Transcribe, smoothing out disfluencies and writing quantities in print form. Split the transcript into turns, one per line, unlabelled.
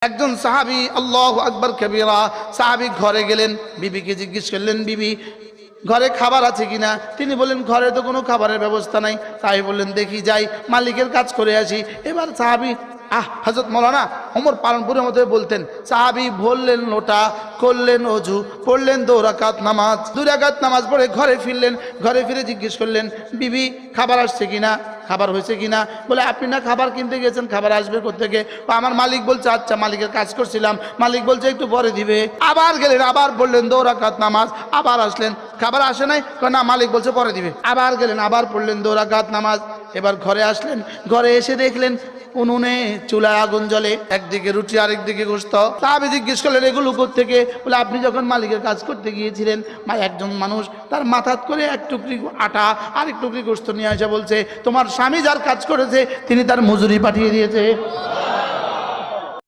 একজন সাহাবী, আল্লাহু আকবার কবীরা, সাহাবী ঘরে গেলেন, বিবিকে জিজ্ঞেস করলেন, বিবি ঘরে খাবার আছে কিনা? তিনি বললেন ঘরে তো কোনো খাবারের ব্যবস্থা নাই। সাহাবী বললেন দেখি যাই, মালিকের কাজ করে আসি। এবার সাহাবী হযরত মাওলানা ওমর পালনপুরের মধ্যে বলতেন, সাহাবী ভরলেন লোটা, করলেন ওযু, পড়লেন 2 রাকাত নামাজ, 2 রাকাত নামাজ পড়ে ঘরে ফিরলেন। ঘরে ফিরে জিজ্ঞেস করলেন, বিবি খাবার আসছে কিনা, খাবার হয়েছে কিনা? বলে আপনি না খাবার কিনতে গেছেন, খাবার আসবে কোত্থেকে? আমার মালিক বলছে আচ্ছা, মালিকের কাজ করছিলাম, মালিক বলছে একটু পরে দিবে। আবার গেলেন, আবার পড়লেন 2 রাকাত নামাজ, আবার আসলেন, খাবার আসে নাই, না মালিক বলছে পরে দিবে। আবার গেলেন, আবার পড়লেন 2 রাকাত নামাজ। এবার ঘরে আসলেন, ঘরে এসে দেখলেন উনুনে চুলায় আগুন জ্বলে, একদিকে রুটি আরেকদিকে গোশত। সাহাবী জিজ্ঞেস করলেন এগুলো কোত্থেকে? বলে আপনি যখন মালিকের কাজ করতে গিয়েছিলেন, একজন মানুষ তার মাথাত করে 1 টুকরি আটা আর 1 টুকরি গোশত নিয়ে আসা বলছে তোমার স্বামী যার কাজ করেছে তিনি তার মজুরি পাঠিয়ে দিয়েছে।